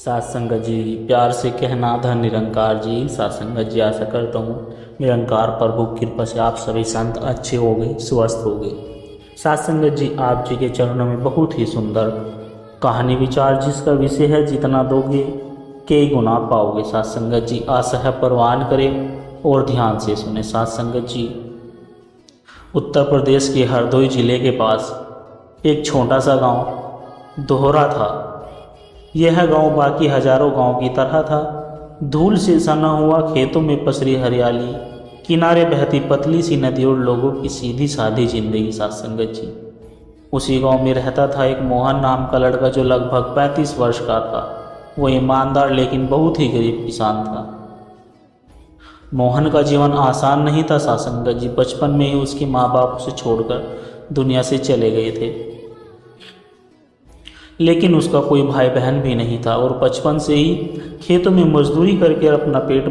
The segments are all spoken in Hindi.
सात संगत जी, प्यार से कहना धन निरंकार जी। सात संगत जी, आशा करता हूँ निरंकार प्रभु की कृपा से आप सभी संत अच्छे हो गए, स्वस्थ हो गए। सात संगत जी, आप जी के चरणों में बहुत ही सुंदर कहानी विचार जिसका विषय है जितना दोगे कई गुना पाओगे। सात संगत जी, आशा है परवान करें और ध्यान से सुने। सात संगत जी, उत्तर प्रदेश के हरदोई जिले के पास एक छोटा सा गांव दोहरा था। यह गांव बाकी हजारों गांव की तरह था। धूल से सना हुआ, खेतों में पसरी हरियाली, किनारे बहती पतली सी नदी और लोगों की सीधी सादी जिंदगी। सात संगत जी, उसी गांव में रहता था एक मोहन नाम का लड़का जो लगभग 35 वर्ष का था। वो ईमानदार लेकिन बहुत ही गरीब किसान था। मोहन का जीवन आसान नहीं था। सात संगत जी, बचपन में ही उसके माँ बाप उसे छोड़कर दुनिया से चले गए थे, लेकिन उसका कोई भाई बहन भी नहीं था और बचपन से ही खेतों में मजदूरी करके अपना पेट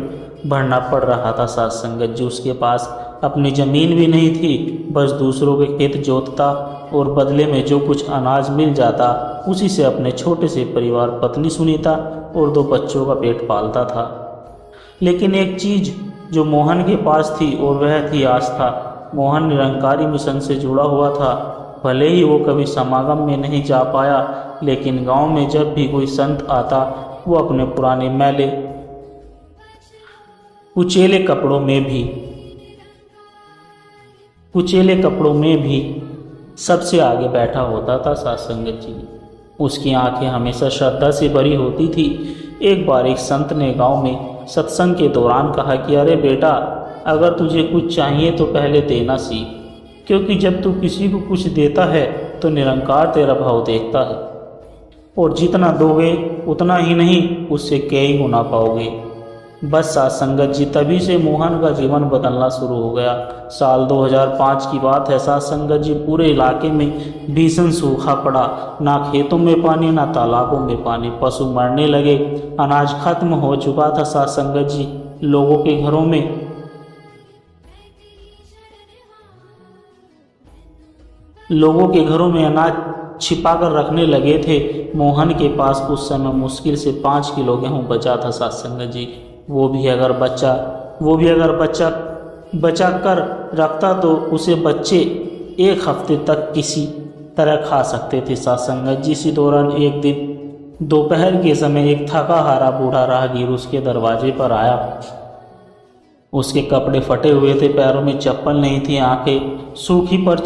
भरना पड़ रहा था। सात संगत जी, उसके पास अपनी ज़मीन भी नहीं थी, बस दूसरों के खेत जोतता और बदले में जो कुछ अनाज मिल जाता उसी से अपने छोटे से परिवार पत्नी सुनीता और 2 बच्चों का पेट पालता था। लेकिन एक चीज़ जो मोहन के पास थी और वह थी आस्था। मोहन निरंकारी मिशन से जुड़ा हुआ था। भले ही वो कभी समागम में नहीं जा पाया, लेकिन गांव में जब भी कोई संत आता वो अपने पुराने मैले कुचेले कपड़ों में भी सबसे आगे बैठा होता था। सात संगत जी, उसकी आंखें हमेशा श्रद्धा से भरी होती थी। एक बार एक संत ने गांव में सत्संग के दौरान कहा कि अरे बेटा, अगर तुझे कुछ चाहिए तो पहले देना सीख, क्योंकि जब तू किसी को कुछ देता है तो निरंकार तेरा भाव देखता है और जितना दोगे उतना ही नहीं, उससे कई गुना पाओगे। बस सात संगत जी, तभी से मोहन का जीवन बदलना शुरू हो गया। साल 2005 की बात है। सात संगत जी, पूरे इलाके में भीषण सूखा पड़ा। ना खेतों में पानी, ना तालाबों में पानी। पशु मरने लगे, अनाज खत्म हो चुका था। सात संगत जी, लोगों के घरों में अनाज छिपा कर रखने लगे थे। मोहन के पास उस समय मुश्किल से 5 किलो गेहूँ बचा था। सात संगत जी, वो भी अगर बचा कर रखता तो उसे बच्चे 1 हफ्ते तक किसी तरह खा सकते थे। सात संगत जी, इसी दौरान एक दिन दोपहर के समय एक थका हारा बूढ़ा राहगीर उसके दरवाजे पर आया। उसके कपड़े फटे हुए थे, पैरों में चप्पल नहीं थी, आंखें सूखी पर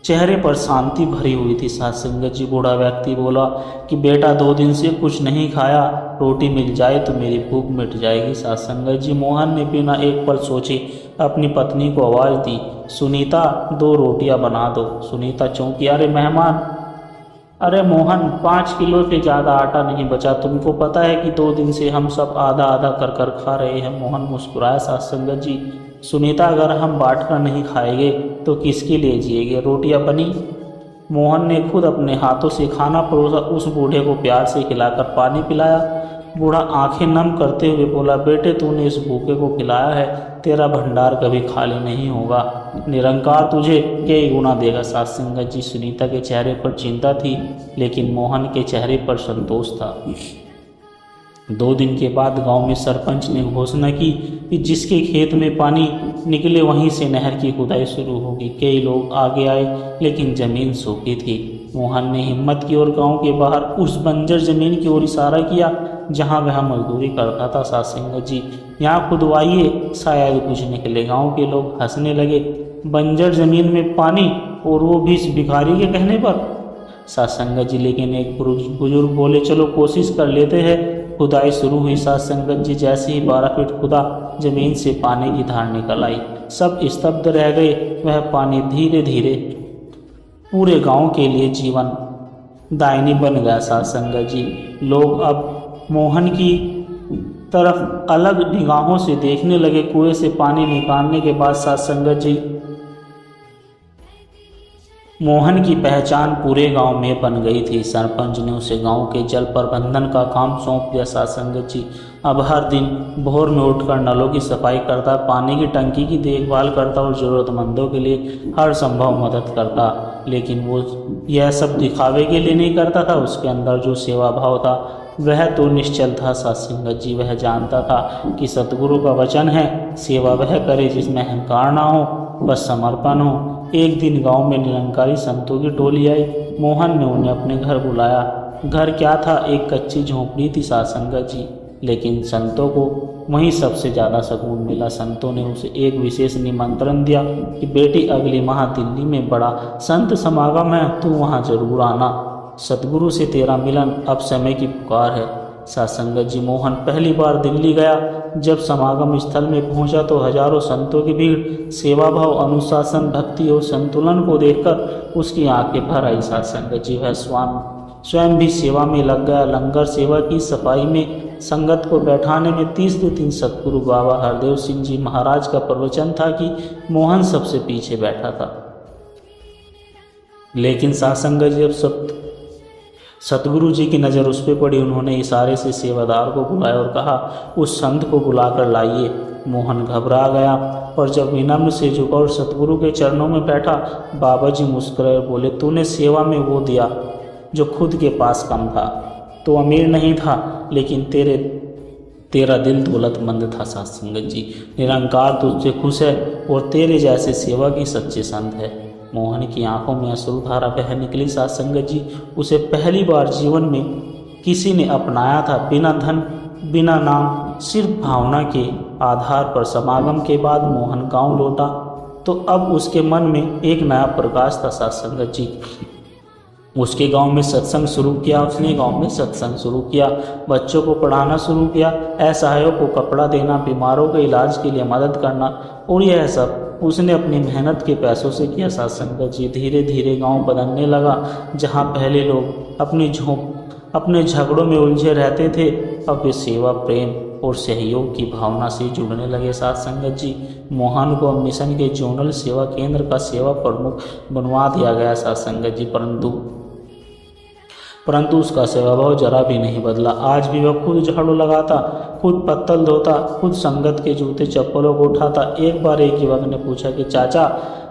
चेहरे पर शांति भरी हुई थी। सात संगत जी, बूढ़ा व्यक्ति बोला कि बेटा, 2 दिन से कुछ नहीं खाया, रोटी मिल जाए तो मेरी भूख मिट जाएगी। सात संगत जी, मोहन ने बिना एक पल सोचे अपनी पत्नी को आवाज़ दी, सुनीता 2 रोटियां बना दो। सुनीता चौंकी, अरे मेहमान, अरे मोहन, 5 किलो से ज़्यादा आटा नहीं बचा। तुमको पता है कि 2 दिन से हम सब आधा आधा कर कर खा रहे हैं। मोहन मुस्कुराया। सात संगत जी, सुनीता, अगर हम बांट कर नहीं खाएंगे तो किसके लिए जिएंगे? रोटियां बनी। मोहन ने खुद अपने हाथों से खाना परोसा, उस बूढ़े को प्यार से खिलाकर पानी पिलाया। बूढ़ा आंखें नम करते हुए बोला, बेटे, तूने इस भूखे को खिलाया है, तेरा भंडार कभी खाली नहीं होगा। निरंकार तुझे कई गुना देगा। सात संगत जी, सुनीता के चेहरे पर चिंता थी, लेकिन मोहन के चेहरे पर संतोष था। 2 दिन के बाद गांव में सरपंच ने घोषणा की कि जिसके खेत में पानी निकले वहीं से नहर की खुदाई शुरू होगी। कई लोग आगे आए, लेकिन जमीन सूखी थी। मोहन ने हिम्मत की और गांव के बाहर उस बंजर जमीन की ओर इशारा किया जहां वह मजदूरी करता था। सात संगत जी, यहाँ खुदवाइए, शायद कुछ निकले। गांव के लोग हंसने लगे। बंजर जमीन में पानी, और वो भी इस भिखारी के कहने पर। सात संगत जी, लेकिन एक बुजुर्ग बोले, चलो कोशिश कर लेते हैं। खुदाई शुरू हुई। सात संगत जी, जैसे ही 12 फीट खुदा, जमीन से पानी की धार निकल आई। सब स्तब्ध रह गए। वह पानी धीरे धीरे पूरे गांव के लिए जीवन दायिनी बन गया। सात संगत जी, लोग अब मोहन की तरफ अलग निगाहों से देखने लगे। कुएं से पानी निकालने के बाद सात संगत जी, मोहन की पहचान पूरे गांव में बन गई थी। सरपंच ने उसे गांव के जल प्रबंधन का काम सौंप दिया। सात संगत जी, अब हर दिन भोर में उठकर नलों की सफाई करता, पानी की टंकी की देखभाल करता और ज़रूरतमंदों के लिए हर संभव मदद करता। लेकिन वो यह सब दिखावे के लिए नहीं करता था। उसके अंदर जो सेवा भाव था वह तो निश्चल था सत्संगत जी। वह जानता था कि सतगुरु का वचन है, सेवा वह करे जिसमें अहंकार ना हो, बस समर्पण हो। एक दिन गांव में निरंकारी संतों की टोली आई। मोहन ने उन्हें अपने घर बुलाया। घर क्या था, एक कच्ची झोंपड़ी थी सत्संगत जी, लेकिन संतों को वहीं सबसे ज़्यादा सुकून मिला। संतों ने उसे एक विशेष निमंत्रण दिया कि बेटी, अगले माह दिल्ली में बड़ा संत समागम है, तू वहाँ जरूर आना। सतगुरु से तेरा मिलन अब समय की पुकार है। सत्संगत जी, मोहन पहली बार दिल्ली गया। जब समागम स्थल में पहुंचा तो हजारों संतों की भीड़ सेवा भाव, अनुशासन, भक्ति और संतुलन को देखकर उसकी आंखें भर आई। सत्संगत जी, वह स्वयं भी सेवा में लग गया। लंगर सेवा की सफाई में, संगत को बैठाने में 30 सतगुरु बाबा हरदेव सिंह जी महाराज का प्रवचन था कि मोहन सबसे पीछे बैठा था। लेकिन सत्संगत जी, जब सतगुरु जी की नज़र उस पर पड़ी, उन्होंने इशारे से सेवादार को बुलाया और कहा, उस संत को बुलाकर लाइए। मोहन घबरा गया और जब विनम्र से झुका और सतगुरु के चरणों में बैठा, बाबा जी मुस्कुराए और बोले, तूने सेवा में वो दिया जो खुद के पास कम था। तो अमीर नहीं था, लेकिन तेरा दिल दौलतमंद था। सत्संगत जी, निरंकार तुझसे खुश है और तेरे जैसे सेवा की सच्चे संत है। मोहन की आंखों में अश्रुधारा बह निकली। सत्संगत जी, उसे पहली बार जीवन में किसी ने अपनाया था, बिना धन बिना नाम, सिर्फ भावना के आधार पर। समागम के बाद मोहन गांव लौटा तो अब उसके मन में एक नया प्रकाश था। सत्संगत जी, उसके गांव में सत्संग शुरू किया। उसने गांव में सत्संग शुरू किया, बच्चों को पढ़ाना शुरू किया, असहायों को कपड़ा देना, बीमारों के इलाज के लिए मदद करना, और यह सब उसने अपनी मेहनत के पैसों से किया। सत्संगत जी, धीरे धीरे गांव बदलने लगा। जहां पहले लोग अपने झगड़ों में उलझे रहते थे, अब वे सेवा, प्रेम और सहयोग की भावना से जुड़ने लगे। सत्संगत जी, मोहन को मिशन के जोनल सेवा केंद्र का सेवा प्रमुख बनवा दिया गया। सत्संगत जी, परंतु उसका स्वभाव जरा भी नहीं बदला। आज भी वह खुद झाड़ू लगाता, खुद पत्तल धोता, खुद संगत के जूते चप्पलों को उठाता। एक बार एक युवक ने पूछा कि चाचा,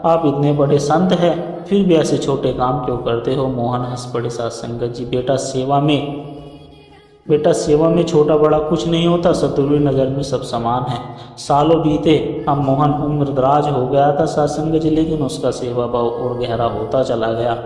आप इतने बड़े संत हैं, फिर भी ऐसे छोटे काम क्यों करते हो? मोहन हंस पड़े। सत्संगत जी, बेटा सेवा में छोटा बड़ा कुछ नहीं होता, सतगुरु की नज़र में सब समान है। सालों बीते, अब मोहन उम्रदराज हो गया था सत्संगत जी, लेकिन उसका सेवा भाव और गहरा होता चला गया।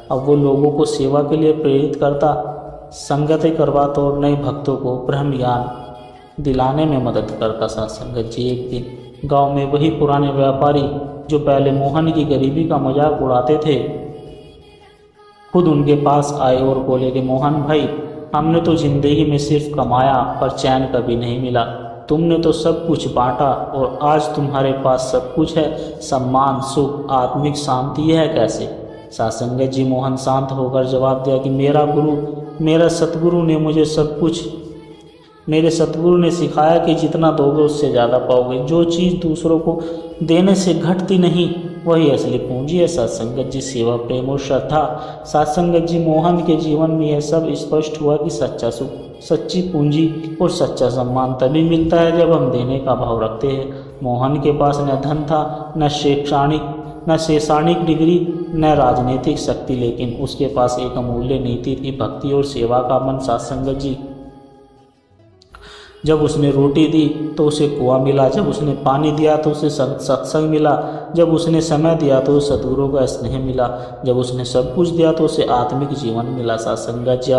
अब वो लोगों को सेवा के लिए प्रेरित करता, संगतें करवाता और नए भक्तों को ब्रह्म ज्ञान दिलाने में मदद करता। सत्संगत जी, एक दिन गांव में वही पुराने व्यापारी जो पहले मोहन की गरीबी का मजाक उड़ाते थे, खुद उनके पास आए और बोले कि मोहन भाई, हमने तो जिंदगी में सिर्फ कमाया पर चैन कभी नहीं मिला। तुमने तो सब कुछ बांटा और आज तुम्हारे पास सब कुछ है, सम्मान, सुख, आत्मिक शांति है कैसे? सत्संगत जी, मोहन शांत होकर जवाब दिया कि मेरे सतगुरु ने सिखाया कि जितना दोगे उससे ज़्यादा पाओगे। जो चीज़ दूसरों को देने से घटती नहीं, वही असली पूंजी है। सत्संगत जी, सेवा, प्रेम और श्रद्धा। सत्संगत जी, मोहन के जीवन में यह सब स्पष्ट हुआ कि सच्चा सुख, सच्ची पूंजी और सच्चा सम्मान तभी मिलता है जब हम देने का भाव रखते हैं। मोहन के पास न धन था, न शैक्षणिक डिग्री, न राजनीतिक शक्ति, लेकिन उसके पास एक अमूल्य नीति थी, भक्ति और सेवा का मन। सत्संगत जी, जब उसने रोटी दी तो उसे कुआं मिला, जब उसने पानी दिया तो उसे सत्संग मिला, जब उसने समय दिया तो सतगुरु का स्नेह मिला, जब उसने सब कुछ दिया तो उसे आत्मिक जीवन मिला। सत्संगत जी,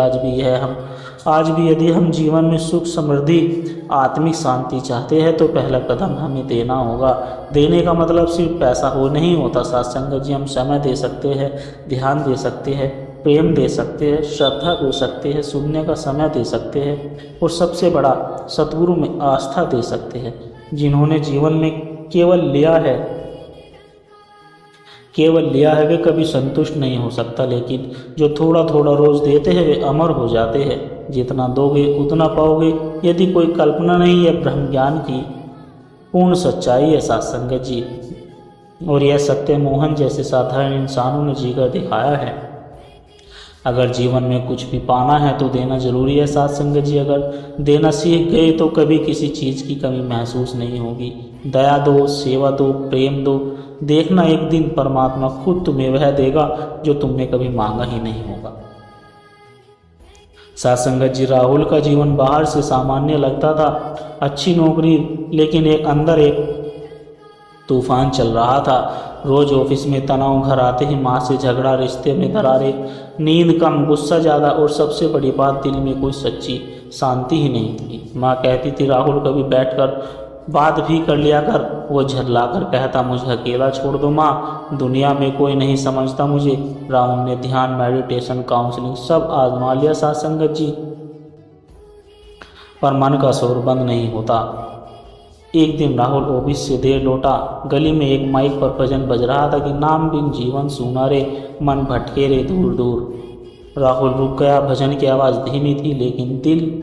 आज भी यदि हम जीवन में सुख, समृद्धि, आत्मिक शांति चाहते हैं तो पहला कदम हमें देना होगा। देने का मतलब सिर्फ पैसा हो नहीं होता। सत्संगत जी, हम समय दे सकते हैं, ध्यान दे सकते हैं, प्रेम दे सकते हैं, श्रद्धा दे सकते हैं, सुनने का समय दे सकते हैं और सबसे बड़ा सतगुरु में आस्था दे सकते हैं। जिन्होंने जीवन में केवल लिया है वे कभी संतुष्ट नहीं हो सकता, लेकिन जो थोड़ा थोड़ा रोज देते हैं वे अमर हो जाते हैं। जितना दोगे उतना पाओगे, यदि कोई कल्पना नहीं है, ब्रह्म ज्ञान की पूर्ण सच्चाई है। सत्संगत जी, और यह सत्य मोहन जैसे साधारण इंसानों ने जीकर दिखाया है। अगर जीवन में कुछ भी पाना है तो देना जरूरी है। सत्संगत जी, अगर देना सीख गए तो कभी किसी चीज़ की कमी महसूस नहीं होगी। दया दो, सेवा दो, प्रेम दो, देखना एक दिन परमात्मा खुद तुम्हें वह देगा जो तुमने कभी मांगा ही नहीं होगा। साथ संगत जी, राहुल का जीवन बाहर से सामान्य लगता था, अच्छी नौकरी, लेकिन अंदर एक तूफान चल रहा था। रोज ऑफिस में तनाव, घर आते ही माँ से झगड़ा, रिश्ते में दरारें, नींद कम, गुस्सा ज़्यादा और सबसे बड़ी बात, दिल में कोई सच्ची शांति ही नहीं थी। माँ कहती थी, राहुल कभी बैठकर बात भी कर लिया कर। वो झल्ला कर कहता, मुझे अकेला छोड़ दो माँ, दुनिया में कोई नहीं समझता मुझे। राहुल ने ध्यान, मेडिटेशन, काउंसलिंग सब आजमा लिया साथ संगत जी, पर मन का शोर बंद नहीं होता। एक दिन राहुल ऑफिस से देर लौटा। गली में एक माइक पर भजन बज रहा था कि नाम बिन जीवन सूना रे, मन भटके रे दूर दूर। राहुल रुक गया। भजन की आवाज़ धीमी थी, लेकिन दिल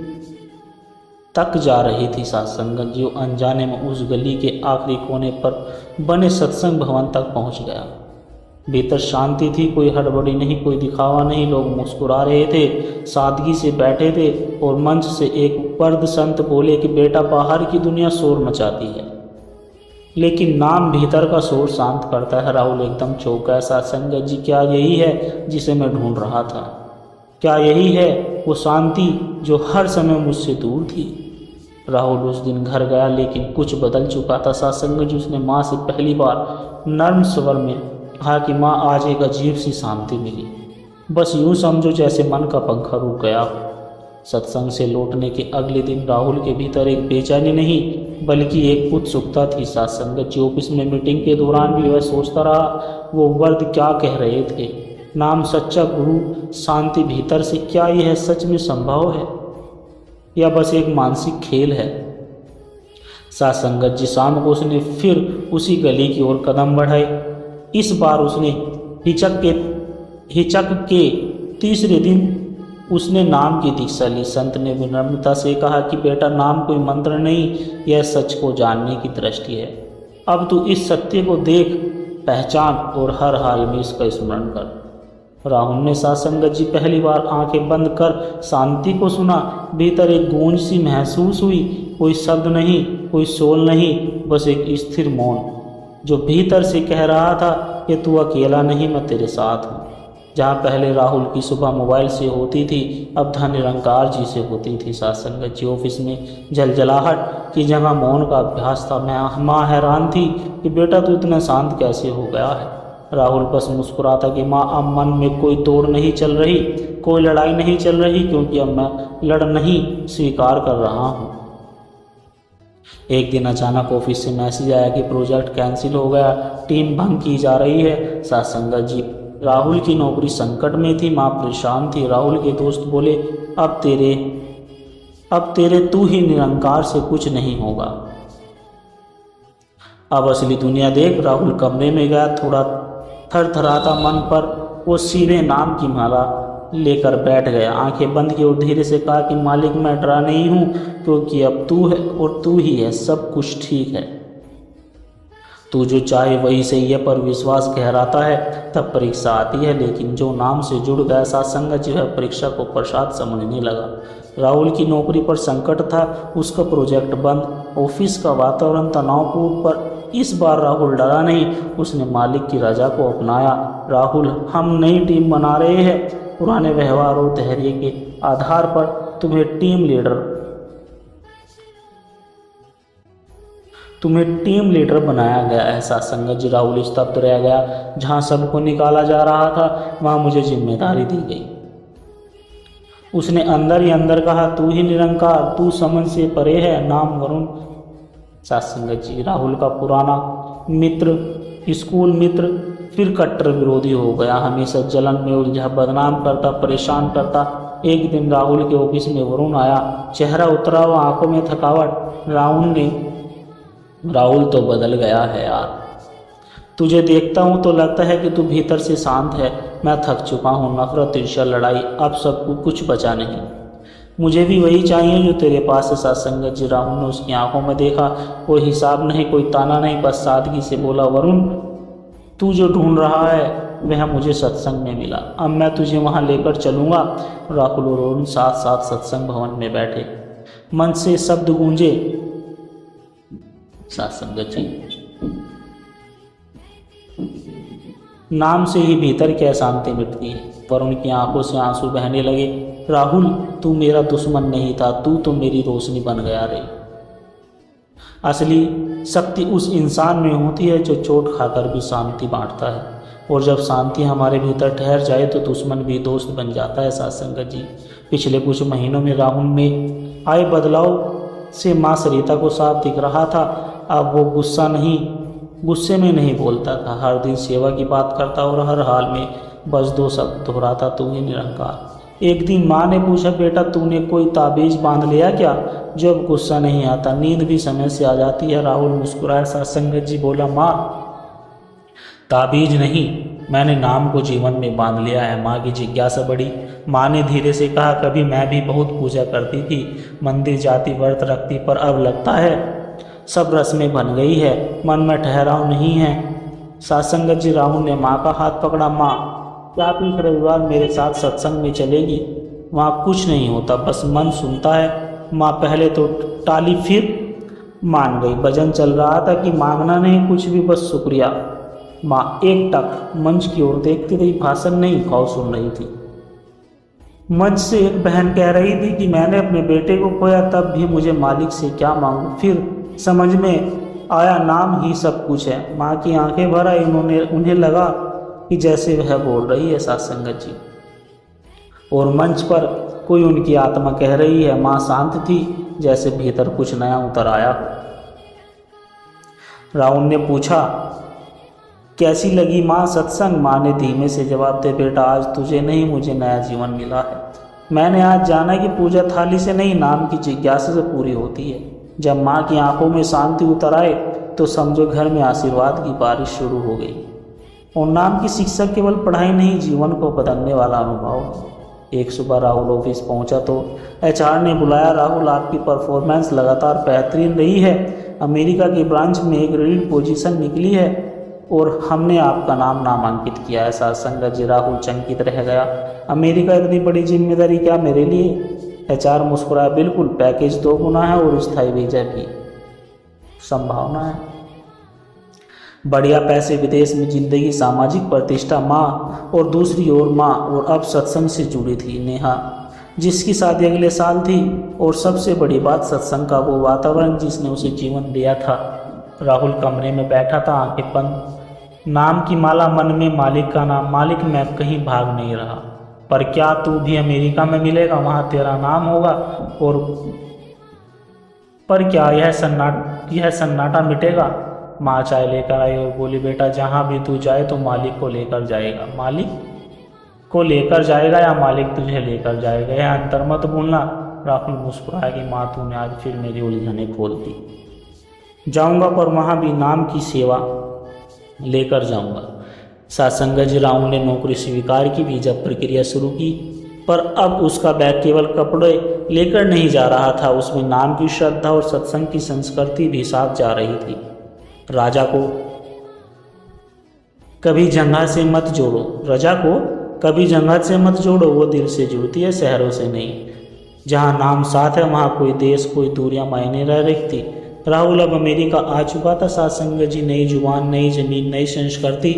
तक जा रही थी। साथ संगत जी, अनजाने में उस गली के आखिरी कोने पर बने सत्संग भवन तक पहुंच गया। भीतर शांति थी, कोई हड़बड़ी नहीं, कोई दिखावा नहीं। लोग मुस्कुरा रहे थे, सादगी से बैठे थे, और मंच से एक वर्द संत बोले कि बेटा, बाहर की दुनिया शोर मचाती है, लेकिन नाम भीतर का शोर शांत करता है। राहुल एकदम चौंक गया। साथ संगत जी, क्या यही है जिसे मैं ढूंढ रहा था? क्या यही है वो शांति जो हर समय मुझसे दूर थी? राहुल उस दिन घर गया, लेकिन कुछ बदल चुका था। साथ संगत जी, उसने माँ से पहली बार नर्म स्वर में कहा कि माँ, आज एक अजीब सी शांति मिली, बस यूं समझो जैसे मन का पंखा रुक गया हो। सत्संग से लौटने के अगले दिन राहुल के भीतर एक बेचैनी नहीं, बल्कि एक उत्सुकता थी। साथ संगत जी, ऑफिस में मीटिंग के दौरान भी वह सोचता रहा, वो वर्ड क्या कह रहे थे? नाम, सच्चा गुरु, शांति भीतर से, क्या यह सच में संभव है या बस एक मानसिक खेल है? साथ संगत जी, शाम को उसने फिर उसी गली की ओर कदम बढ़ाए। इस बार उसने हिचक के तीसरे दिन उसने नाम की दीक्षा ली। संत ने विनम्रता से कहा कि बेटा, नाम कोई मंत्र नहीं, यह सच को जानने की दृष्टि है। अब तू इस सत्य को देख, पहचान और हर हाल में इसका स्मरण कर। राहुल ने साथ संगत जी पहली बार आंखें बंद कर शांति को सुना। भीतर एक गूंज सी महसूस हुई, कोई शब्द नहीं, कोई शोल नहीं, बस एक स्थिर मौन जो भीतर से कह रहा था कि तू अकेला नहीं, मैं तेरे साथ हूँ। जहाँ पहले राहुल की सुबह मोबाइल से होती थी, अब धन निरंकार जी से होती थी। साथ संगत जी, ऑफिस में जलजलाहट की जगह मौन का अभ्यास था। माँ हैरान थी कि बेटा, तू इतना शांत कैसे हो गया है? राहुल बस मुस्कुराता कि माँ, अब मन में कोई तोड़ नहीं चल रही, कोई लड़ाई नहीं चल रही, क्योंकि अब मैं लड़ नहीं, स्वीकार कर रहा हूँ। एक दिन अचानक ऑफिस से मैसेज आया कि प्रोजेक्ट कैंसिल हो गया, टीम भंग की जा रही है। साथ संगत जी, राहुल की नौकरी संकट में थी, माँ परेशान थी। राहुल के दोस्त बोले, अब तेरे तू ही निरंकार से कुछ नहीं होगा, अब असली दुनिया देख। राहुल कमरे में गया, थोड़ा थरथराता मन पर वो सीधे नाम की माला लेकर बैठ गया। आंखें बंद की और धीरे से कहा कि मालिक, मैं डरा नहीं हूँ, क्योंकि अब तू है और तू ही है, सब कुछ ठीक है। तू जो चाहे वही सही है, पर विश्वास गहराता है तब परीक्षा आती है। लेकिन जो नाम से जुड़ गया साथ संगत जो है, परीक्षा को प्रसाद समझने लगा। राहुल की नौकरी पर संकट था, उसका प्रोजेक्ट बंद, ऑफिस का वातावरण तनावपूर्ण, पर इस बार राहुल डरा नहीं, उसने मालिक की रजा को अपनाया। राहुल, हम नई टीम बना रहे हैं, पुराने व्यवहार और धैर्य के आधार पर तुम्हें टीम लीडर बनाया गया। ऐसा संगत जी, राहुल स्तब्ध रह गया। जहां सबको निकाला जा रहा था, वहां मुझे जिम्मेदारी दी गई। उसने अंदर ही अंदर कहा, तू ही निरंकार, तू समझ से परे है, नाम वरुण। साथ संगत जी, राहुल का पुराना मित्र, स्कूल मित्र, फिर कट्टर विरोधी हो गया। हमेशा जलन में उलझा, बदनाम करता, परेशान करता। एक दिन राहुल के ऑफिस में वरुण आया, चेहरा उतरा हुआ, आंखों में थकावट। राहुल तो बदल गया है यार, तुझे देखता हूँ तो लगता है कि तू भीतर से शांत है। मैं थक चुका हूँ, नफरत, ईर्ष्या, लड़ाई, अब सब कुछ बचा नहीं। मुझे भी वही चाहिए जो तेरे पास है। साथ संगत जी, राहुल ने उसकी आंखों में देखा, कोई हिसाब नहीं, कोई ताना नहीं, बस सादगी से बोला, वरुण, तू जो ढूंढ रहा है वह मुझे सत्संग में मिला, अब मैं तुझे वहाँ लेकर चलूँगा। राहुल और वरुण साथ साथ सत्संग भवन में बैठे, मन से शब्द गूंजे। साथ संगत जी, नाम से ही भीतर क्या शांति मिटती है। वरुण की आंखों से आंसू बहने लगे। राहुल, तू मेरा दुश्मन नहीं था, तू तो मेरी रोशनी बन गया रे। असली शक्ति उस इंसान में होती है जो चोट खाकर भी शांति बांटता है, और जब शांति हमारे भीतर ठहर जाए तो दुश्मन भी दोस्त बन जाता है। साथ संगत जी, पिछले कुछ महीनों में राहुल में आए बदलाव से माँ सरिता को साफ दिख रहा था। अब वो गुस्से में नहीं बोलता था, हर दिन सेवा की बात करता और हर हाल में बस दो शब्द दोहराता, तू ही निरंकार। एक दिन माँ ने पूछा, बेटा तूने कोई ताबीज बांध लिया क्या? जो अब गुस्सा नहीं आता, नींद भी समय से आ जाती है। राहुल मुस्कुराया। सत्संगत जी बोला, माँ ताबीज नहीं, मैंने नाम को जीवन में बांध लिया है। माँ की जिज्ञासा बढ़ी। माँ ने धीरे से कहा, कभी मैं भी बहुत पूजा करती थी, मंदिर जाती, व्रत रखती, पर अब लगता है सब रस्में बन गई है, मन में ठहराव नहीं है। सत्संगत जी, राहुल ने माँ का हाथ पकड़ा। माँ, क्या आप इस रविवार मेरे साथ सत्संग में चलेगी? वहाँ कुछ नहीं होता, बस मन सुनता है। माँ पहले तो टाली, फिर मान गई। भजन चल रहा था कि मांगना नहीं कुछ भी, बस शुक्रिया। माँ एक टक मंच की ओर देखती रही, भाषण नहीं, भाव सुन रही थी। मंच से एक बहन कह रही थी कि मैंने अपने बेटे को खोया, तब भी मुझे मालिक से क्या मांगूं। फिर समझ में आया, नाम ही सब कुछ है। माँ की आंखें भर आई। उन्हें लगा कि जैसे वह बोल रही है सत्संगत जी, और मंच पर कोई उनकी आत्मा कह रही है। माँ शांत थी, जैसे भीतर कुछ नया उतर आया। राहुल ने पूछा, कैसी लगी माँ सत्संग? माँ ने धीमे से जवाब दे, बेटा आज तुझे नहीं, मुझे नया जीवन मिला है। मैंने आज जाना कि पूजा थाली से नहीं, नाम की जिज्ञासा से पूरी होती है। जब माँ की आंखों में शांति उतर आए तो समझो घर में आशीर्वाद की बारिश शुरू हो गई। और नाम की शिक्षा केवल पढ़ाई नहीं, जीवन को बदलने वाला अनुभव। एक सुबह राहुल ऑफिस पहुंचा तो एचआर ने बुलाया। राहुल, आपकी परफॉर्मेंस लगातार बेहतरीन रही है, अमेरिका की ब्रांच में एक लीड पोजीशन निकली है और हमने आपका नाम नामांकित किया है। सत्संगत जी, राहुल चंकित रह गया। अमेरिका इतनी बड़ी जिम्मेदारी क्या मेरे लिए? एचआर मुस्कुराया, बिल्कुल, पैकेज 2 गुना है और स्थायी वीजा की संभावना है। बढ़िया पैसे, विदेश में जिंदगी, सामाजिक प्रतिष्ठा। माँ और दूसरी ओर माँ, और अब सत्संग से जुड़ी थी नेहा, जिसकी शादी अगले साल थी। और सबसे बड़ी बात, सत्संग का वो वातावरण जिसने उसे जीवन दिया था। राहुल कमरे में बैठा था, आंखें बंद, नाम की माला मन में, मालिक का नाम। मालिक, मैं कहीं भाग नहीं रहा, पर क्या तू भी अमेरिका में मिलेगा? वहाँ तेरा नाम होगा। और पर क्या यह सन्नाटा मिटेगा? माँ चाय लेकर आई और बोली, बेटा जहाँ भी तू जाए तो मालिक को लेकर जाएगा। मालिक को लेकर जाएगा या मालिक तुझे लेकर जाएगा, यह अंतर मत भूलना। राहुल मुस्कुराया कि माँ तूने आज फिर मेरी उलझनें खोल दी। जाऊँगा, पर वहाँ भी नाम की सेवा लेकर जाऊँगा। सत्संगत जी, राहुल ने नौकरी स्वीकार की, वीजा प्रक्रिया शुरू की, पर अब उसका बैग केवल कपड़े लेकर नहीं जा रहा था, उसमें नाम की श्रद्धा और सत्संग की संस्कृति भी साथ जा रही थी। राजा को कभी जंघा से मत जोड़ो, रजा को कभी जंघा से मत जोड़ो, वो दिल से जुड़ती है, शहरों से नहीं। जहाँ नाम साथ है वहाँ कोई देश, कोई दूरियां मायने रह रखती। राहुल अब अमेरिका आ चुका था। सत्संगत जी, नई जुबान, नई जमीन, नई संस्कृति,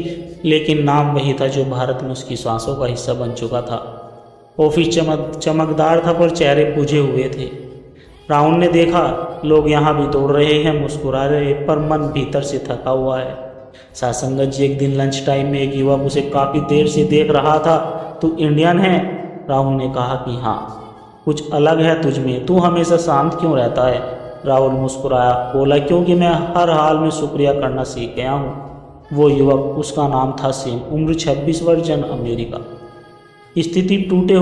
लेकिन नाम वही था जो भारत में उसकी सांसों का हिस्सा बन चुका था। ऑफिस चमकदार था, पर चेहरे बुझे हुए थे। राहुल ने देखा, लोग यहाँ भी दौड़ रहे हैं, मुस्कुरा रहे, पर मन भीतर से थका हुआ है। सत्संगत जी, एक दिन लंच टाइम में एक युवक उसे काफ़ी देर से देख रहा था। तू इंडियन है? राहुल ने कहा कि हाँ। कुछ अलग है तुझ में, तू हमेशा शांत क्यों रहता है? राहुल मुस्कुराया, बोला, क्योंकि मैं हर हाल में शुक्रिया करना सीख गया हूँ। वो युवक, उसका नाम था सेम, उम्र 26 वर्ष, जन्म अमेरिका। स्थिति टूटे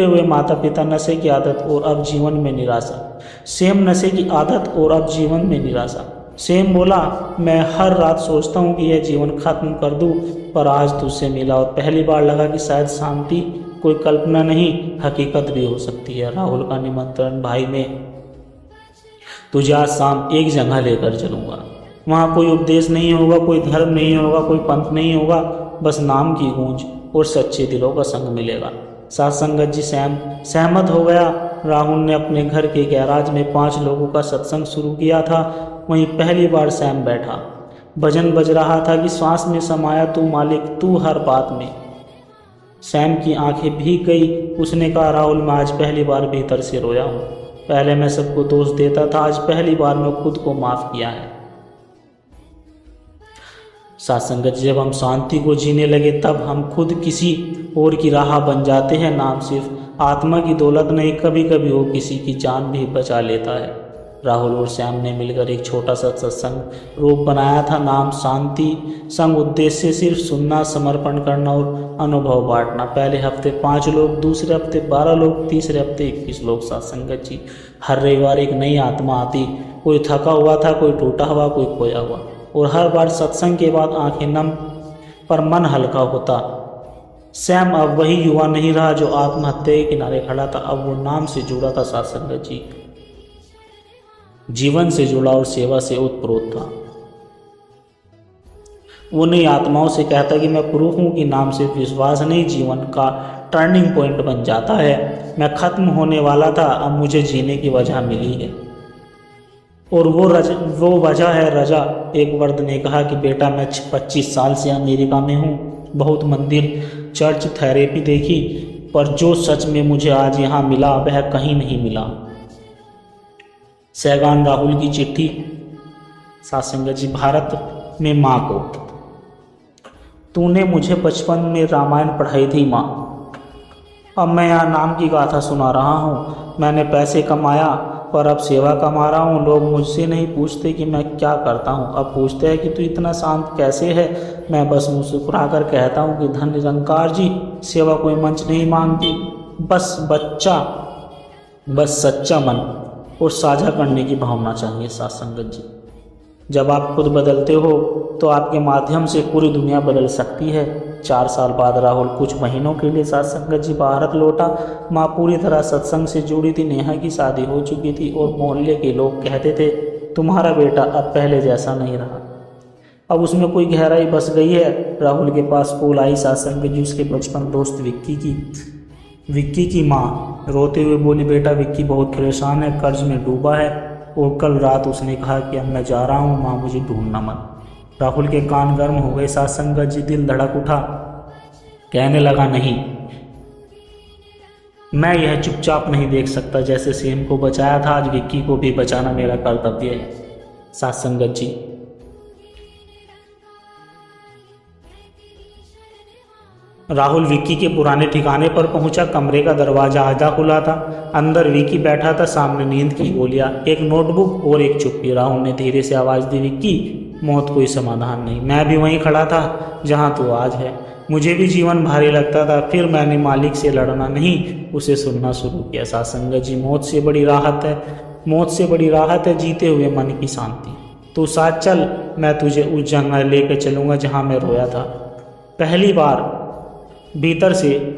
हुए माता पिता, नशे की आदत और अब जीवन में निराशा। सेम नशे की आदत और अब जीवन में निराशा। सेम बोला, मैं हर रात सोचता हूँ कि यह जीवन खत्म कर दूँ, पर आज तुझसे मिला और पहली बार लगा कि शायद शांति कोई कल्पना नहीं, हकीकत भी हो सकती है। राहुल का निमंत्रण, भाई मैं तुझे आज शाम एक जगह लेकर चलूँगा। वहाँ कोई उपदेश नहीं होगा, कोई धर्म नहीं होगा, कोई पंथ नहीं होगा, बस नाम की गूंज और सच्चे दिलों का संग मिलेगा। सत्संगत जी सहमत हो गया। राहुल ने अपने घर के गैराज में 5 लोगों का सत्संग शुरू किया था। वहीं पहली बार सैम बैठा। भजन बज रहा था कि श्वास में समाया तू मालिक, तू हर बात में। सैम की आंखें भीग गई। उसने कहा, राहुल मैं आज पहली बार भीतर से रोया हूँ। पहले मैं सबको दोष देता था, आज पहली बार मैं खुद को माफ किया है। सात्संगत, जब हम शांति को जीने लगे तब हम खुद किसी और की राह बन जाते हैं। नाम सिर्फ आत्मा की दौलत नहीं, कभी कभी वो किसी की जान भी बचा लेता है। राहुल और श्याम ने मिलकर एक छोटा सा सत्संग रूप बनाया था। नाम शांति संग, उद्देश्य सिर्फ सुनना, समर्पण करना और अनुभव बांटना। पहले हफ्ते 5 लोग, दूसरे हफ्ते 12 लोग, तीसरे हफ्ते 21 लोग। सात्संगत जी, हर रविवार एक नई आत्मा आती। कोई थका हुआ था, कोई टूटा हुआ, कोई खोया हुआ, और हर बार सत्संग के बाद आंखें नम पर मन हल्का होता। सैम अब वही युवा नहीं रहा जो आत्महत्या के किनारे खड़ा था। अब वो नाम से जुड़ा था। सात्संगत जी, जीवन से जुड़ा और सेवा से ओतप्रोत था। वो नई आत्माओं से कहता कि मैं प्रूफ हूं कि नाम से विश्वास नहीं, जीवन का टर्निंग पॉइंट बन जाता है। मैं खत्म होने वाला था, अब मुझे जीने की वजह मिली है, और वो वजह है रजा। एक वर्द ने कहा कि बेटा, मैं 25 साल से अमेरिका में हूँ, बहुत मंदिर, चर्च, थेरेपी देखी, पर जो सच में मुझे आज यहाँ मिला वह कहीं नहीं मिला। सैगान राहुल की चिट्ठी। सात्संगत जी, भारत में माँ को, तूने मुझे बचपन में रामायण पढ़ाई थी माँ, अब मैं यहाँ नाम की गाथा सुना रहा हूँ। मैंने पैसे कमाया पर अब सेवा कमा रहा हूँ। लोग मुझसे नहीं पूछते कि मैं क्या करता हूँ, अब पूछते हैं कि तू इतना शांत कैसे है। मैं बस मुस्कुरा कर कहता हूँ कि धन निरंकार जी, सेवा कोई मंच नहीं मांगती, बस सच्चा मन और साझा करने की भावना चाहिए। सात्संगत जी, जब आप खुद बदलते हो तो आपके माध्यम से पूरी दुनिया बदल सकती है। 4 साल बाद राहुल कुछ महीनों के लिए सात्संगत जी भारत लौटा। माँ पूरी तरह सत्संग से जुड़ी थी। नेहा की शादी हो चुकी थी और मोहल्ले के लोग कहते थे, तुम्हारा बेटा अब पहले जैसा नहीं रहा, अब उसमें कोई गहराई बस गई है। राहुल के पास कॉल आई सात्संगत जी उसके बचपन दोस्त विक्की की माँ रोते हुए बोली, बेटा विक्की बहुत परेशान है, कर्ज में डूबा है, और कल रात उसने कहा कि अब मैं जा रहा हूँ माँ, मुझे ढूंढना मत। राहुल के कान गर्म हो गए। सात्संगत जी, दिल धड़क उठा। कहने लगा, नहीं, मैं यह चुपचाप नहीं देख सकता। जैसे सेम को बचाया था, आज विक्की को भी बचाना मेरा कर्तव्य है। सात्संगत जी, राहुल विक्की के पुराने ठिकाने पर पहुंचा। कमरे का दरवाजा आधा खुला था, अंदर विक्की बैठा था, सामने नींद की गोलियां, एक नोटबुक और एक चुप्पी। राहुल ने धीरे से आवाज़ दी, विक्की, मौत कोई समाधान नहीं, मैं भी वहीं खड़ा था जहां तू आज है। मुझे भी जीवन भारी लगता था, फिर मैंने मालिक से लड़ना नहीं, उसे सुनना शुरू किया। सात्संगत जी, मौत से बड़ी राहत है जीते हुए मन की शांति। तू साथ चल, मैं तुझे उस जगह लेकर चलूँगा जहाँ मैं रोया था। पहली बार भीतर से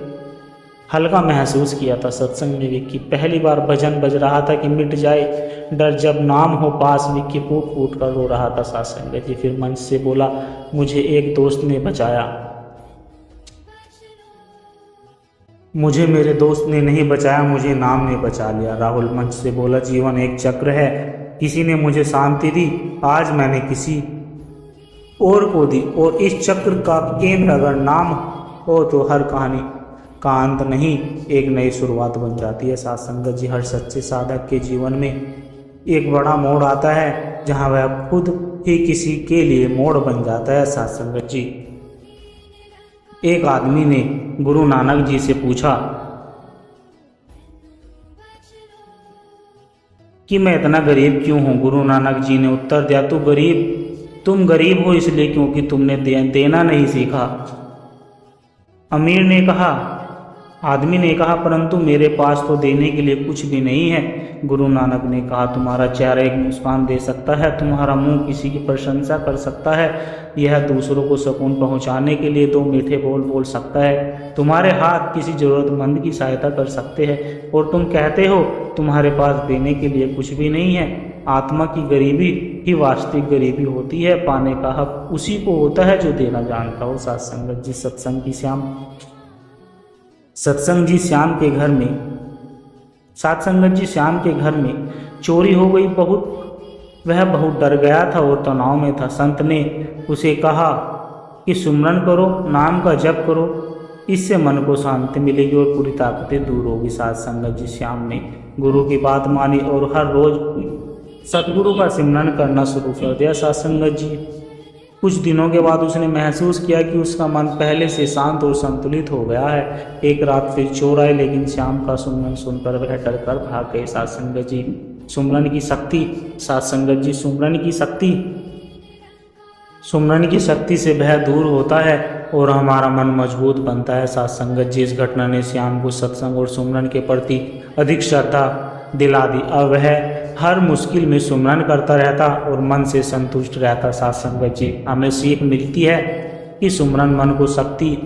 हल्का महसूस किया था सत्संग में। विक्की पहली बार भजन बज रहा था कि मिट जाए डर जब नाम हो पास। विक्की फूट फूट कर रो रहा था। सात्संगत जी फिर मंच से बोला, मुझे एक दोस्त ने बचाया, मुझे मेरे दोस्त ने नहीं बचाया, मुझे नाम ने बचा लिया। राहुल मंच से बोला, जीवन एक चक्र है, किसी ने मुझे शांति दी, आज मैंने किसी और को दी, और इस चक्र का केंद्र अगर नाम हो तो हर कहानी का अंत नहीं, एक नई शुरुआत बन जाती है। सात्संगत जी, हर सच्चे साधक के जीवन में एक बड़ा मोड़ आता है जहां वह खुद ही किसी के लिए मोड़ बन जाता है। सात्संगत जी, एक आदमी ने गुरु नानक जी से पूछा कि मैं इतना गरीब क्यों हूँ। गुरु नानक जी ने उत्तर दिया, तुम गरीब हो इसलिए क्योंकि तुमने देना नहीं सीखा। आदमी ने कहा, परंतु मेरे पास तो देने के लिए कुछ भी नहीं है। गुरु नानक ने कहा, तुम्हारा चेहरा एक मुस्कान दे सकता है, तुम्हारा मुंह किसी की प्रशंसा कर सकता है, यह दूसरों को सुकून पहुंचाने के लिए 2 मीठे बोल सकता है, तुम्हारे हाथ किसी जरूरतमंद की सहायता कर सकते हैं, और तुम कहते हो तुम्हारे पास देने के लिए कुछ भी नहीं है। आत्मा की गरीबी ही वास्तविक गरीबी होती है, पाने का हक उसी को होता है जो देना जानता हो। सात्संगत जी, सत्संग जी श्याम के घर में चोरी हो गई। वह बहुत डर गया था और तनाव में था। संत ने उसे कहा कि सुमरन करो, नाम का जप करो, इससे मन को शांति मिलेगी और पूरी ताकतें दूर होगी। साथ संगत जी, श्याम ने गुरु की बात मानी और हर रोज सतगुरु का सिमरन करना शुरू कर दिया। साथ संगत जी, कुछ दिनों के बाद उसने महसूस किया कि उसका मन पहले से शांत और संतुलित हो गया है। एक रात फिर चोर आए, लेकिन श्याम का सुमरन सुनकर वह डरकर भाग गए। साथ संगत जी, सुमरन की शक्ति। साथ संगत जी, सुमरन की शक्ति से भय दूर होता है और हमारा मन मजबूत बनता है। साथ संगत जी, इस घटना ने श्याम को सत्संग और सुमरन के प्रति अधिक श्रद्धा दिला दी। अब वह हर मुश्किल में सुमरन करता रहता और मन से संतुष्ट रहता। साथ संगत जी, हमें सीख मिलती है कि सुमरन मन को शक्ति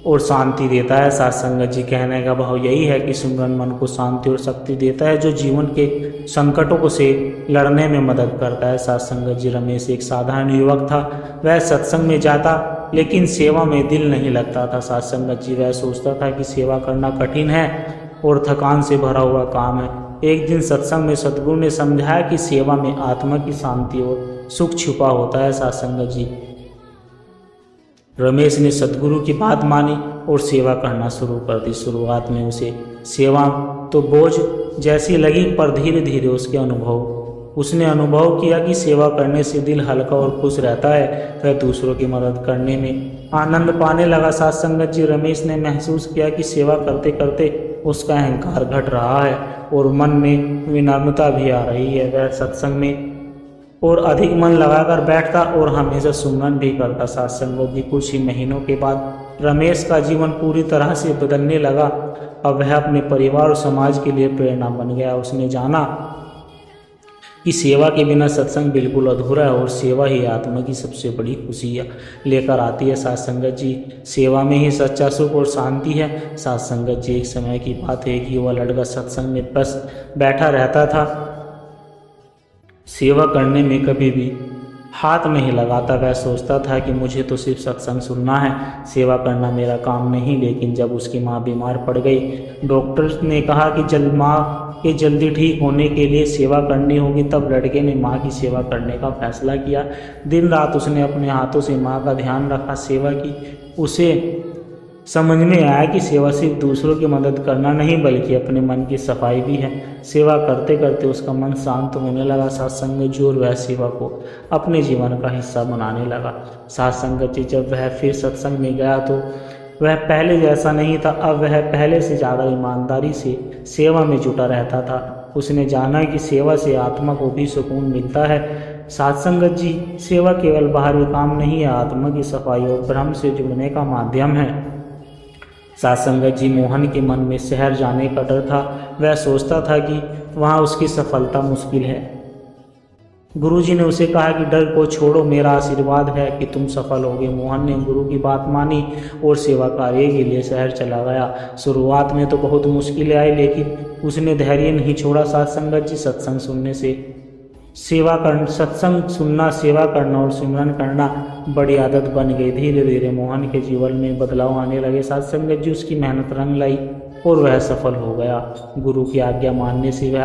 और शांति देता है। साथ संगत जी, कहने का भाव यही है कि सुमरन मन को शांति और शक्ति देता है, जो जीवन के संकटों से लड़ने में मदद करता है। साथ संगत जी, रमेश एक साधारण युवक था। वह सत्संग में जाता लेकिन सेवा में दिल नहीं लगता था। साथ संगत जी, वह सोचता था कि सेवा करना कठिन है और थकान से भरा हुआ काम है। एक दिन सत्संग में सतगुरु ने समझाया कि सेवा में आत्मा की शांति और सुख छुपा होता है। साथ संगत जी, रमेश ने सतगुरु की बात मानी और सेवा करना शुरू कर दी। शुरुआत में उसे सेवा तो बोझ जैसी लगी, पर धीरे धीरे उसने अनुभव किया कि सेवा करने से दिल हल्का और खुश रहता है। वह दूसरों की मदद करने में आनंद पाने लगा। साथ संगत जी, रमेश ने महसूस किया कि सेवा करते करते उसका अहंकार घट रहा है और मन में विनम्रता भी आ रही है। वह सत्संग में और अधिक मन लगाकर बैठता और हमेशा सुमरन भी करता। साथ संगत जी, कुछ ही महीनों के बाद रमेश का जीवन पूरी तरह से बदलने लगा। अब वह अपने परिवार और समाज के लिए प्रेरणा बन गया। उसने जाना कि सेवा के बिना सत्संग बिल्कुल अधूरा है और सेवा ही आत्मा की सबसे बड़ी खुशी लेकर आती है। साथ संगत जी, सेवा में ही सच्चा सुख और शांति है। साथ संगत जी, एक समय की बात है कि वह लड़का सत्संग में बस बैठा रहता था, सेवा करने में कभी भी हाथ नहीं लगाता। वह सोचता था कि मुझे तो सिर्फ सत्संग सुनना है, सेवा करना मेरा काम नहीं। लेकिन जब उसकी माँ बीमार पड़ गई, डॉक्टर ने कहा कि माँ के जल्दी ठीक होने के लिए सेवा करनी होगी। तब लड़के ने माँ की सेवा करने का फैसला किया। दिन रात उसने अपने हाथों से माँ का ध्यान रखा, सेवा की। उसे समझ में आया कि सेवा सिर्फ दूसरों की मदद करना नहीं, बल्कि अपने मन की सफाई भी है। सेवा करते करते उसका मन शांत होने लगा। साथ संगत जी, और वह सेवा को अपने जीवन का हिस्सा बनाने लगा। साथ संगत जी, जब वह फिर सत्संग में गया तो वह पहले जैसा नहीं था। अब वह पहले से ज़्यादा ईमानदारी से सेवा में जुटा रहता था। उसने जाना कि सेवा से आत्मा को भी सुकून मिलता है। साथ संगत जी, सेवा केवल बाहरी काम नहीं है, आत्मा की सफाई और ब्रह्म से जुड़ने का माध्यम है। साथ संगत जी, मोहन के मन में शहर जाने का डर था। वह सोचता था कि वहाँ उसकी सफलता मुश्किल है। गुरुजी ने उसे कहा कि डर को छोड़ो, मेरा आशीर्वाद है कि तुम सफल होगे। मोहन ने गुरु की बात मानी और सेवा कार्य के लिए शहर चला गया। शुरुआत में तो बहुत मुश्किलें आई, लेकिन उसने धैर्य नहीं छोड़ा। साथ संगत जी, सत्संग सुनना, सेवा करना और सिमरन करना बड़ी आदत बन गई। धीरे धीरे मोहन के जीवन में बदलाव आने लगे। साथ संगत जी, उसकी मेहनत रंग लाई और वह सफल हो गया। गुरु की आज्ञा मानने से वह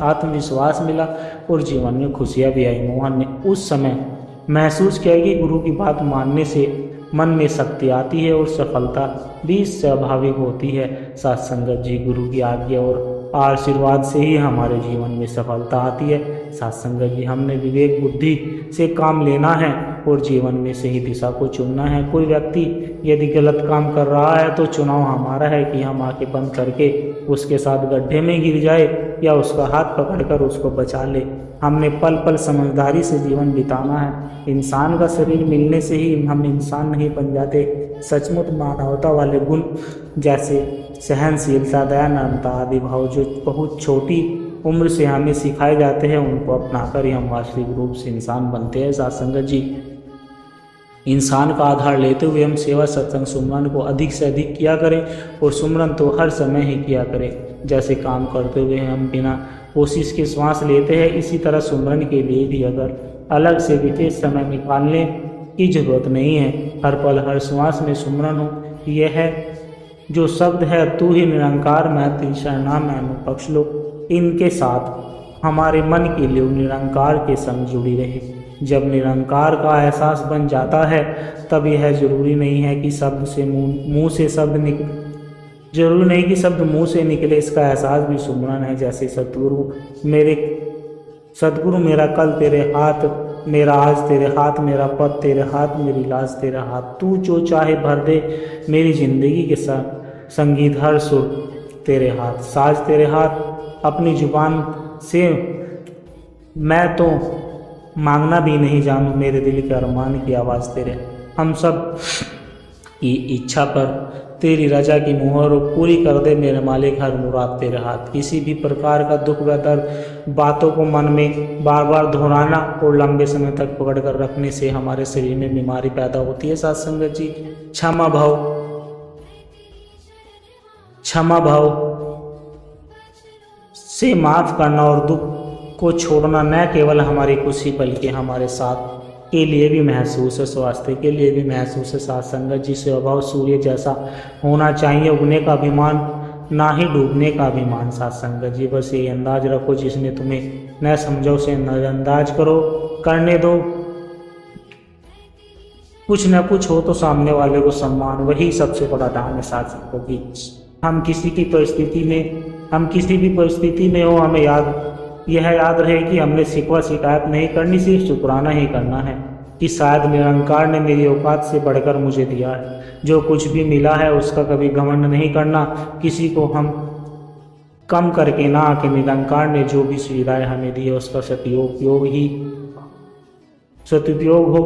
आत्मविश्वास मिला और जीवन में खुशियाँ भी आई। मोहन ने उस समय महसूस किया कि गुरु की बात मानने से मन में शक्ति आती है और सफलता भी स्वाभाविक होती है। साथ संगत जी, गुरु की आज्ञा और आशीर्वाद से ही हमारे जीवन में सफलता आती है। साथ संगत जी, हमने विवेक बुद्धि से काम लेना है और जीवन में सही दिशा को चुनना है। कोई व्यक्ति यदि गलत काम कर रहा है तो चुनाव हमारा है कि हम आंखें बंद करके उसके साथ गड्ढे में गिर जाए या उसका हाथ पकड़कर उसको बचा ले। हमने पल पल समझदारी से जीवन बिताना है। इंसान का शरीर मिलने से ही हम इंसान नहीं बन जाते। सचमुच मानवता वाले गुण जैसे सहनशीलता, दयानंदता आदि भाव जो बहुत छोटी उम्र से हमें सिखाए जाते हैं, उनको अपनाकर ही हम वास्तविक रूप से इंसान बनते हैं। साथ संगत जी, इंसान का आधार लेते हुए हम सेवा, सत्संग, सुमरन को अधिक से अधिक किया करें और सुमरन तो हर समय ही किया करें। जैसे काम करते हुए हम बिना कोशिश के श्वास लेते हैं, इसी तरह सुमरन के लिए भी अगर अलग से विशेष समय निकालने की जरूरत नहीं है। हर पल हर श्वास में सुमरन हो। यह है जो शब्द है, तू ही निरंकार, मैं तेरी शरणा, मैं बख्श लो, इनके साथ हमारे मन के लिए निरंकार के संग जुड़ी रहे। जब निरंकार का एहसास बन जाता है तब यह जरूरी नहीं है कि शब्द से मुंह से शब्द जरूरी नहीं कि शब्द मुंह से निकले, इसका एहसास भी सुमरन है। जैसे सतगुरु मेरा कल तेरे हाथ, मेरा आज तेरे हाथ, मेरा पद तेरे हाथ, मेरी लाज तेरे हाथ, तू जो चाहे भर दे मेरी जिंदगी के साथ, संगीत हर सुर तेरे हाथ, साज तेरे हाथ, अपनी जुबान से मैं तो मांगना भी नहीं जानूं, मेरे दिल के अरमान की आवाज़ तेरे, हम सब की इच्छा पर तेरी रजा की मुहर पूरी कर दे मेरे मालिक, हर मुराद तेरे हाथ। किसी भी प्रकार का दुख व दर्द बातों को मन में बार बार दोहराना और लंबे समय तक पकड़ कर रखने से हमारे शरीर में बीमारी पैदा होती है। साथ संगत जी, क्षमा भाव से माफ करना और दुख को छोड़ना न केवल हमारी खुशी बल्कि हमारे साथ के लिए भी महसूस है, स्वास्थ्य के लिए भी महसूस है। साथ संगत जी, स्वभाव सूर्य जैसा होना चाहिए, उगने का अभिमान ना ही डूबने का अभिमान। साथ संगत जी, बस ये अंदाज रखो, जिसने तुम्हें न समझो उसे नजरअंदाज करो, करने दो, कुछ न कुछ हो तो सामने वाले को सम्मान, वही सबसे बड़ा दान है। साथ संगत जी, हम किसी भी परिस्थिति में हो, हमें यह याद रहे कि हमने शिकवा शिकायत नहीं करनी, सिर्फ शुक्राना ही करना है कि शायद निरंकार ने मेरी औकात से बढ़कर मुझे दिया है। जो कुछ भी मिला है उसका कभी घमंड नहीं करना, किसी को हम कम करके ना कि निरंकार ने जो भी सुविधाएं हमें दी है उसका सदुपयोग हो,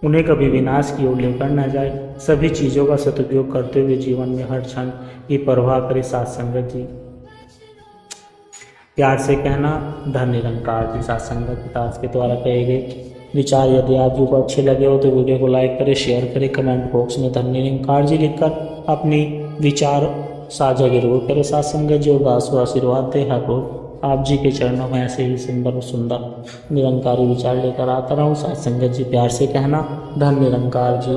उन्हें कभी विनाश की ओर लेकर न जाए। सभी चीज़ों का सदुपयोग करते हुए जीवन में हर क्षण की परवाह करे। साथ संगत जी, प्यार से कहना, धन निरंकार जी। साथ संगत पिताज के द्वारा कहे गए विचार यदि आप जी को अच्छे लगे हो तो वीडियो को लाइक करें, शेयर करें, कमेंट बॉक्स में धन निरंकार जी लिखकर अपनी विचार साझा जरूर करें। साथ संगत जी, और दास को आशीर्वाद दे हर रोज आप जी के चरणों में ऐसे ही सुंदर निरंकारी विचार लेकर आता रहूँ। साथ संगत जी, प्यार से कहना, धन निरंकार जी।